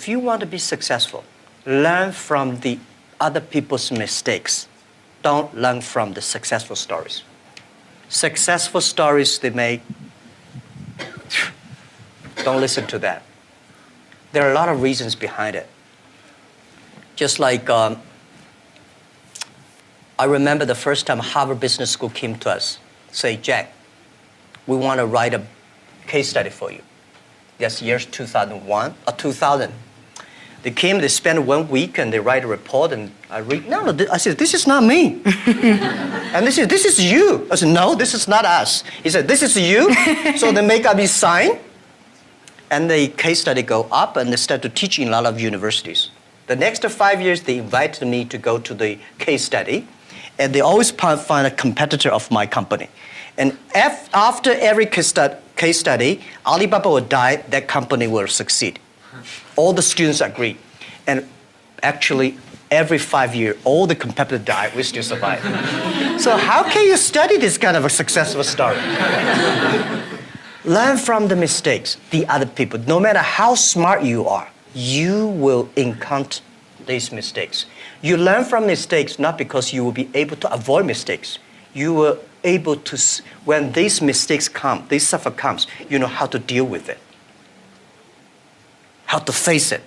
If you want to be successful, learn from the other people's mistakes. Don't learn from the successful stories. Successful stories they make, don't listen to that. There are a lot of reasons behind it. Just like I remember the first time Harvard Business School came to us, say, Jack, we want to write a case study for you. That's years 2001 or 2000. They came, they spent 1 week, and they write a report, and I read, no, I said, this is not me. And they said, this is you. I said, no, this is not us. He said, this is you. So they make up his sign, and the case study go up, and they start to teach in a lot of universities. The next 5 years, they invited me to go to the case study, and they always find a competitor of my company. And after every case study, Alibaba will die, that company will succeed. All the students agree. And actually, every 5 years, all the competitors die, we still survive. So how can you study this kind of a successful story? Learn from the mistakes, the other people. No matter how smart you are, you will encounter these mistakes. You learn from mistakes not because you will be able to avoid mistakes. You will able to, when these mistakes come, this suffer comes, you know how to deal with it. How to face it.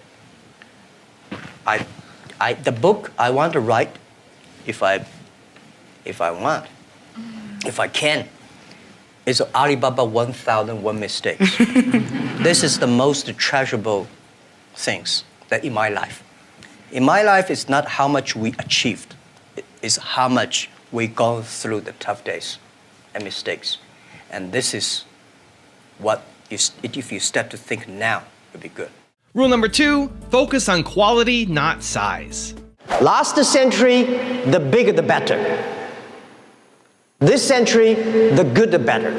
The book I want to write, if I can, is Alibaba 1001 Mistakes. This is the most treasurable things that in my life. In my life, it's not how much we achieved. It's how much we go through the tough days and mistakes. And this is what, if you start to think now, it'll be good. Rule number 2, focus on quality, not size. Last century, the bigger the better. This century, the good the better.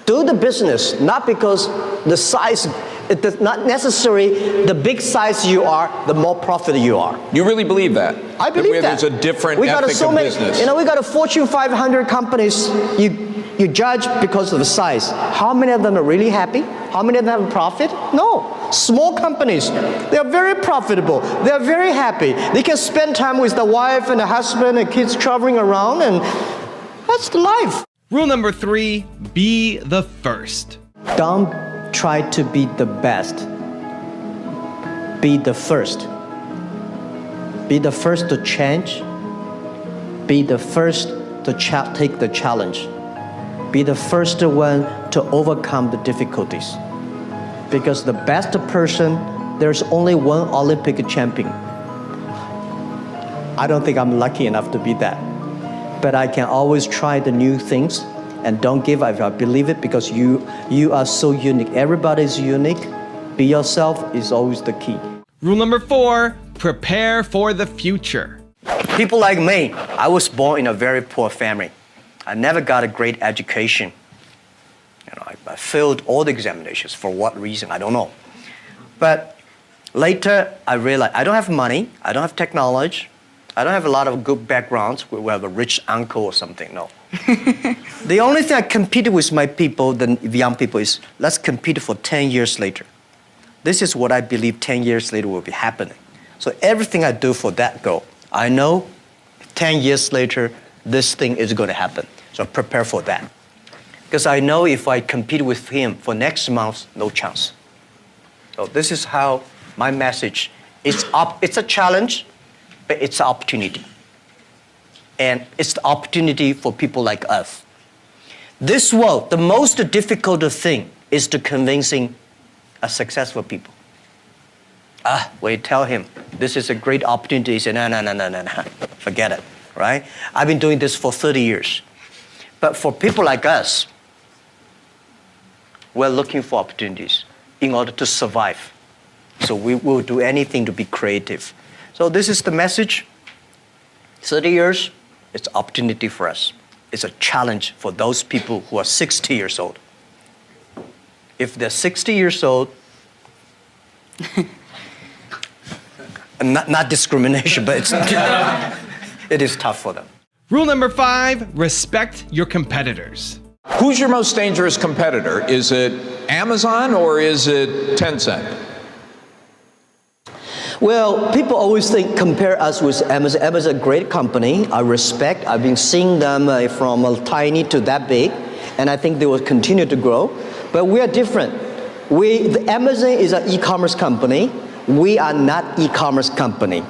Do the business, not because the size, it is not necessary, the big size you are, the more profit you are. You really believe that? I believe that. There's a different ethic of business. You know, we got a Fortune 500 companies, you judge because of the size. How many of them are really happy? How many of them have a profit? No. Small companies, they are very profitable. They are very happy. They can spend time with the wife and the husband and kids traveling around, and that's the life. Rule number 3, be the first. Don't try to be the best. Be the first. Be the first to change. Be the first to take the challenge. Be the first one to overcome the difficulties. Because the best person, there's only one Olympic champion. I don't think I'm lucky enough to be that. But I can always try the new things and don't give up. I believe it because you are so unique. Everybody is unique. Be yourself is always the key. Rule number 4, prepare for the future. People like me, I was born in a very poor family. I never got a great education. You know, I failed all the examinations. For what reason, I don't know. But later, I realized I don't have money, I don't have technology, I don't have a lot of good backgrounds. We have a rich uncle or something, no. The only thing I competed with my people, the young people, is let's compete for 10 years later. This is what I believe 10 years later will be happening. So everything I do for that goal, I know 10 years later, this thing is going to happen. So prepare for that. Because I know if I compete with him for next month, no chance. So this is how my message is. It's a challenge, but it's an opportunity. And it's the opportunity for people like us. This world, the most difficult thing is to convincing a successful people. When you tell him, this is a great opportunity, he says, no, forget it, right? I've been doing this for 30 years. But for people like us, we're looking for opportunities in order to survive. So we will do anything to be creative. So this is the message. 30 years, it's an opportunity for us. It's a challenge for those people who are 60 years old. If they're 60 years old, not discrimination, but it is tough for them. Rule number 5, respect your competitors. Who's your most dangerous competitor? Is it Amazon or is it Tencent? Well, people always compare us with Amazon. Amazon is a great company. I respect. I've been seeing them from tiny to that big, and I think they will continue to grow. But we are different. Amazon is an e-commerce company. We are not e-commerce company.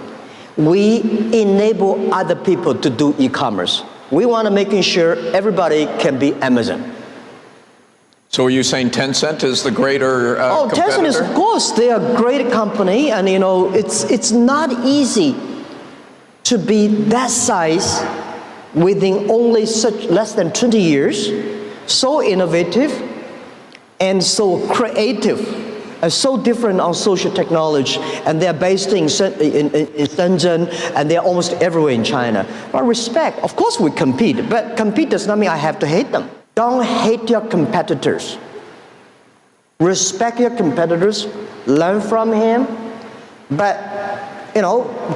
We enable other people to do e-commerce. We want to making sure everybody can be Amazon. So are you saying Tencent is the greater competitor? Tencent is, of course, they are a great company, and it's not easy to be that size within only less than 20 years, so innovative and so creative, and so different on social technology, and they're based in Shenzhen, and they're almost everywhere in China. But respect, of course we compete, but compete does not mean I have to hate them. Don't hate your competitors. Respect your competitors, learn from him. But,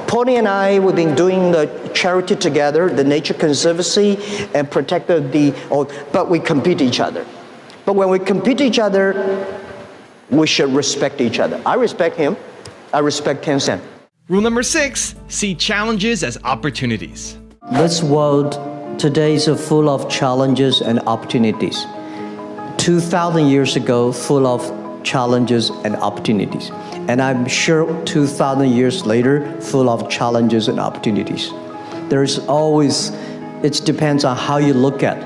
Pony and I, we've been doing the charity together, the Nature Conservancy, and but we compete each other. But when we compete each other, we should respect each other. I respect him. I respect Tencent. Rule number 6, see challenges as opportunities. This world today is full of challenges and opportunities. 2,000 years ago, full of challenges and opportunities. And I'm sure 2,000 years later, full of challenges and opportunities. There's always, it depends on how you look at it.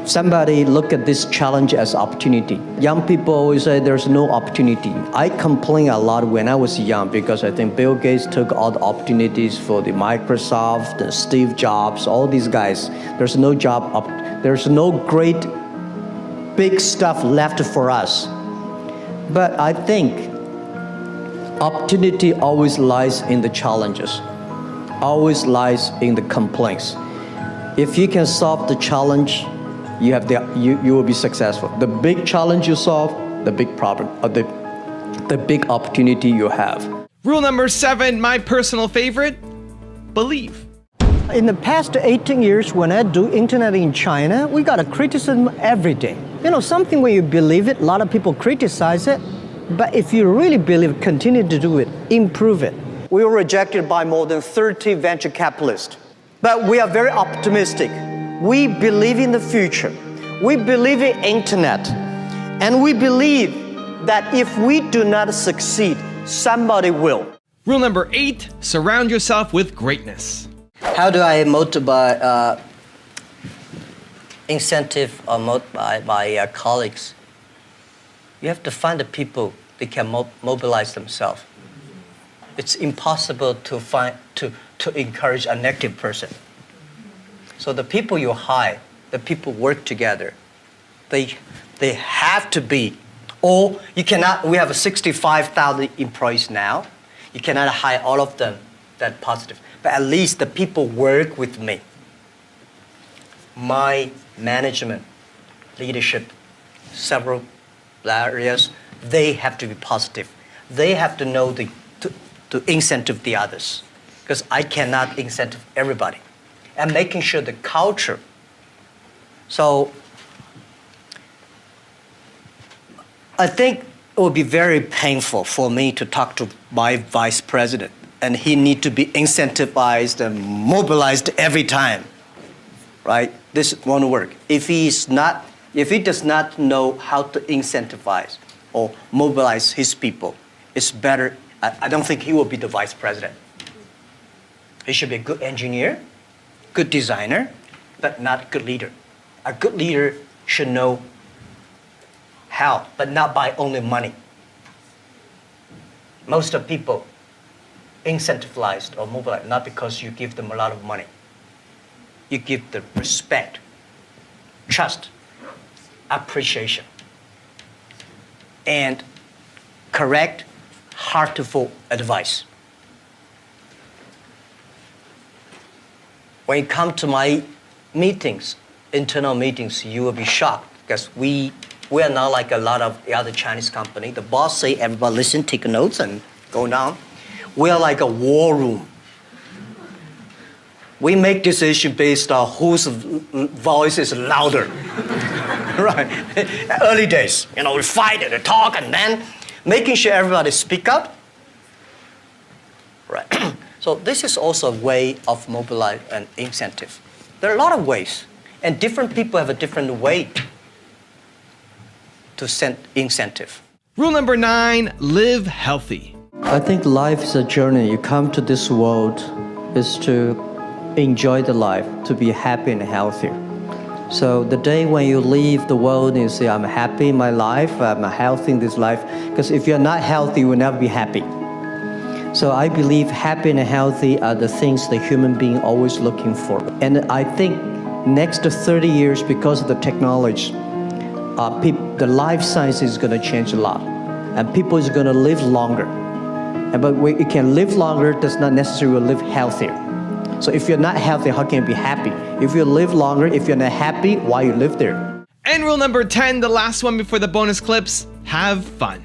Somebody look at this challenge as opportunity. Young people always say there's no opportunity. I complained a lot when I was young because I think Bill Gates took all the opportunities for the Microsoft, the Steve Jobs, all these guys. There's no job, there's no great big stuff left for us. But I think opportunity always lies in the challenges, always lies in the complaints. If you can solve the challenge, you will be successful. The big challenge you solve, the big problem, or the big opportunity you have. Rule number 7, my personal favorite, believe. In the past 18 years, when I do internet in China, we got a criticism every day. Something when you believe it, a lot of people criticize it. But if you really believe it, continue to do it, improve it. We were rejected by more than 30 venture capitalists. But we are very optimistic. We believe in the future. We believe in internet. And we believe that if we do not succeed, somebody will. Rule number 8, surround yourself with greatness. How do I motivate, incentive or motivate my colleagues? You have to find the people that can mobilize themselves. It's impossible to encourage a negative person. So the people you hire, the people work together, they have to be, or you cannot, we have 65,000 employees now. You cannot hire all of them that positive, but at least the people work with me. My management, leadership, several areas, they have to be positive. They have to know to incentive the others, because I cannot incentive everybody. And making sure the culture. So I think it would be very painful for me to talk to my vice president, and he need to be incentivized and mobilized every time, right? This won't work. If he does not know how to incentivize or mobilize his people, it's better. I don't think he will be the vice president. He should be a good engineer, good designer, but not a good leader. A good leader should know how, but not by only money. Most of people incentivized or mobilized not because you give them a lot of money. You give them respect, trust, appreciation, and correct, heartful advice. When you come to my meetings, internal meetings, you will be shocked because we are not like a lot of the other Chinese company. The boss say, everybody listen, take notes, and go down. We are like a war room. We make decisions based on whose voice is louder. Right? Early days, we fight and talk, and then making sure everybody speak up So this is also a way of mobilize an incentive. There are a lot of ways, and different people have a different way to send incentive. Rule number 9, live healthy. I think life is a journey. You come to this world is to enjoy the life, to be happy and healthy. So the day when you leave the world and you say, I'm happy in my life, I'm healthy in this life, because if you're not healthy, you will never be happy. So I believe happy and healthy are the things the human being always looking for. And I think next to 30 years, because of the technology, the life science is going to change a lot. And people is going to live longer. But when you can live longer, does not necessarily live healthier. So if you're not healthy, how can you be happy? If you live longer, if you're not happy, why you live there? And rule number 10, the last one before the bonus clips, have fun.